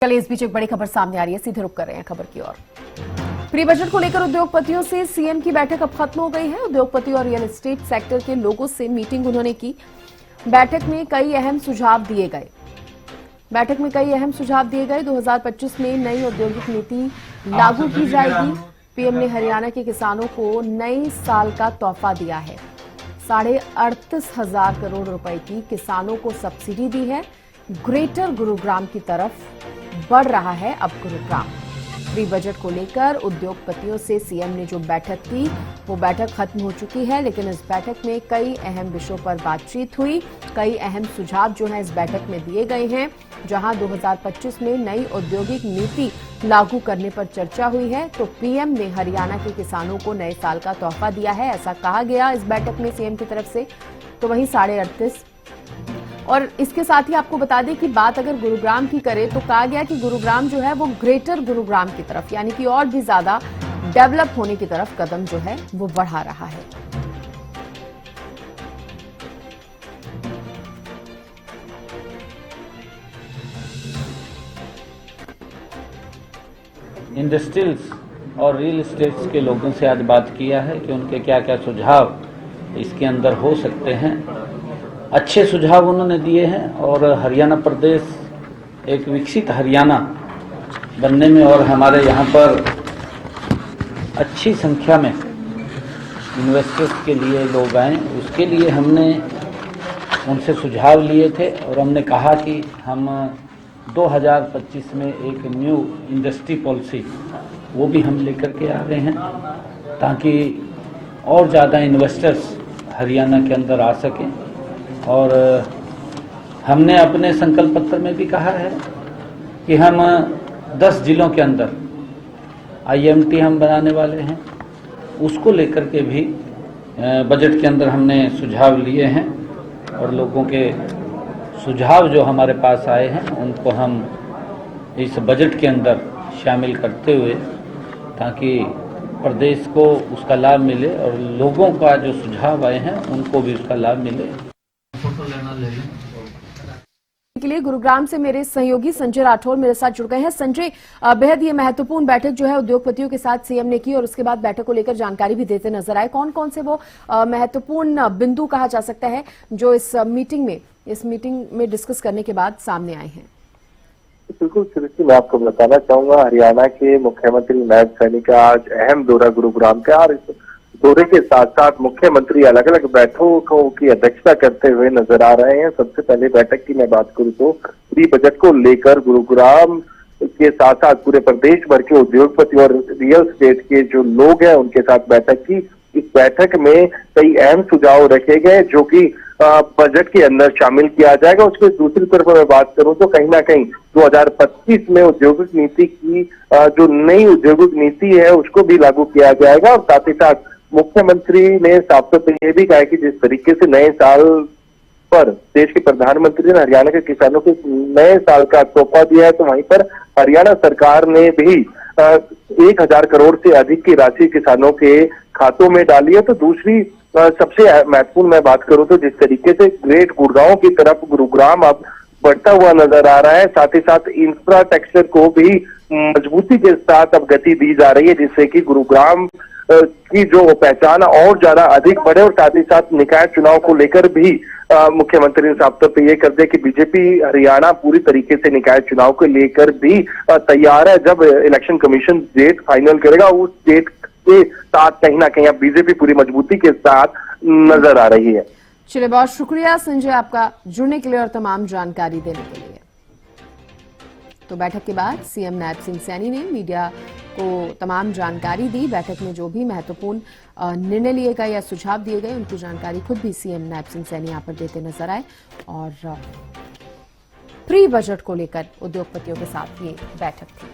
चलिए इस बीच एक बड़ी खबर सामने आ रही है, सीधे रुक कर रहे हैं खबर की ओर। प्री बजट को लेकर उद्योगपतियों से सीएम की बैठक अब खत्म हो गई है। उद्योगपति और रियल एस्टेट सेक्टर के लोगों से मीटिंग उन्होंने की। बैठक में कई अहम सुझाव दिए गए। 2025 में नई औद्योगिक नीति लागू की जाएगी। पीएम ने हरियाणा के किसानों को नए साल का तोहफा दिया है। 38,500 करोड़ रुपए की किसानों को सब्सिडी दी है। ग्रेटर गुरुग्राम की तरफ बढ़ रहा है अब गुरुग्राम। प्री बजट को लेकर उद्योगपतियों से सीएम ने जो बैठक की वो बैठक खत्म हो चुकी है, लेकिन इस बैठक में कई अहम विषयों पर बातचीत हुई। कई अहम सुझाव जो है इस बैठक में दिए गए हैं। जहां 2025 में नई औद्योगिक नीति लागू करने पर चर्चा हुई है, तो पीएम ने हरियाणा के किसानों को नए साल का तोहफा दिया है, ऐसा कहा गया इस बैठक में सीएम की तरफ से। तो वहीं 38.5 और इसके साथ ही आपको बता दें कि बात अगर गुरुग्राम की करें तो कहा गया कि गुरुग्राम जो है वो ग्रेटर गुरुग्राम की तरफ, यानी कि और भी ज्यादा डेवलप होने की तरफ कदम जो है वो बढ़ा रहा है। इंडस्ट्रियल्स और रियल एस्टेट्स के लोगों से आज बात किया है कि उनके क्या क्या सुझाव इसके अंदर हो सकते हैं। अच्छे सुझाव उन्होंने दिए हैं और हरियाणा प्रदेश एक विकसित हरियाणा बनने में और हमारे यहाँ पर अच्छी संख्या में इन्वेस्टर्स के लिए लोग आए, उसके लिए हमने उनसे सुझाव लिए थे और हमने कहा कि हम 2025 में एक न्यू इंडस्ट्री पॉलिसी वो भी हम लेकर के आ रहे हैं ताकि और ज़्यादा इन्वेस्टर्स हरियाणा के अंदर आ सकें। और हमने अपने संकल्प पत्र में भी कहा है कि हम 10 जिलों के अंदर IMT हम बनाने वाले हैं, उसको लेकर के भी बजट के अंदर हमने सुझाव लिए हैं और लोगों के सुझाव जो हमारे पास आए हैं उनको हम इस बजट के अंदर शामिल करते हुए ताकि प्रदेश को उसका लाभ मिले और लोगों का जो सुझाव आए हैं उनको भी उसका लाभ मिले। के लिए गुरुग्राम से मेरे सहयोगी संजय राठौर मेरे साथ जुड़ गए हैं। संजय, बेहद ये महत्वपूर्ण बैठक जो है उद्योगपतियों के साथ सीएम ने की और उसके बाद बैठक को लेकर जानकारी भी देते नजर आए। कौन कौन से वो महत्वपूर्ण बिंदु कहा जा सकता है जो इस मीटिंग में डिस्कस करने के बाद सामने आए हैं? बिल्कुल सुरुचि, मैं आपको बताना चाहूंगा हरियाणा के मुख्यमंत्री नायब सैनी का आज अहम दौरा गुरुग्राम का, और इस दौरे के साथ साथ मुख्यमंत्री अलग अलग बैठकों की अध्यक्षता करते हुए नजर आ रहे हैं। सबसे पहले बैठक की मैं बात करूं तो प्री बजट को लेकर गुरुग्राम के साथ साथ पूरे प्रदेश भर के उद्योगपति और रियल एस्टेट के जो लोग हैं उनके साथ बैठक की। इस बैठक में कई अहम सुझाव रखे गए जो कि बजट के अंदर शामिल किया जाएगा। उसके दूसरी तरफ मैं बात करूं तो कहीं ना कहीं 2025 में औद्योगिक नीति की जो नई औद्योगिक नीति है उसको भी लागू किया जाएगा। और साथ ही साथ मुख्यमंत्री ने साफ तौर पर यह भी कहा कि जिस तरीके से नए साल पर देश के प्रधानमंत्री ने हरियाणा के किसानों को नए साल का तोहफा दिया है, तो वहीं पर हरियाणा सरकार ने भी 1,000 करोड़ से अधिक की राशि किसानों के खातों में डाली है। तो दूसरी सबसे महत्वपूर्ण मैं बात करूं तो जिस तरीके से ग्रेट गुड़गांव की तरफ गुरुग्राम अब बढ़ता हुआ नजर आ रहा है, साथ ही साथ इंफ्रास्ट्रक्चर को भी मजबूती के साथ अब गति दी जा रही है जिससे कि गुरुग्राम की जो पहचान और ज्यादा अधिक बढ़े। और साथ ही साथ निकाय चुनाव को लेकर भी मुख्यमंत्री ने साफ तौर पर यह कर दिया कि बीजेपी हरियाणा पूरी तरीके से निकाय चुनाव को लेकर भी तैयार है। जब इलेक्शन कमीशन डेट फाइनल करेगा उस डेट के साथ कहीं ना कहीं अब बीजेपी पूरी मजबूती के साथ नजर आ रही है। चलिए, बहुत शुक्रिया संजय आपका जुड़ने के लिए और तमाम जानकारी देने के लिए। तो बैठक के बाद सीएम नायब सिंह सैनी ने मीडिया को तमाम जानकारी दी। बैठक में जो भी महत्वपूर्ण निर्णय लिए गए या सुझाव दिए गए उनकी जानकारी खुद भी सीएम नायब सिंह सैनी यहां पर देते नजर आए। और प्री बजट को लेकर उद्योगपतियों के साथ ये बैठक थी।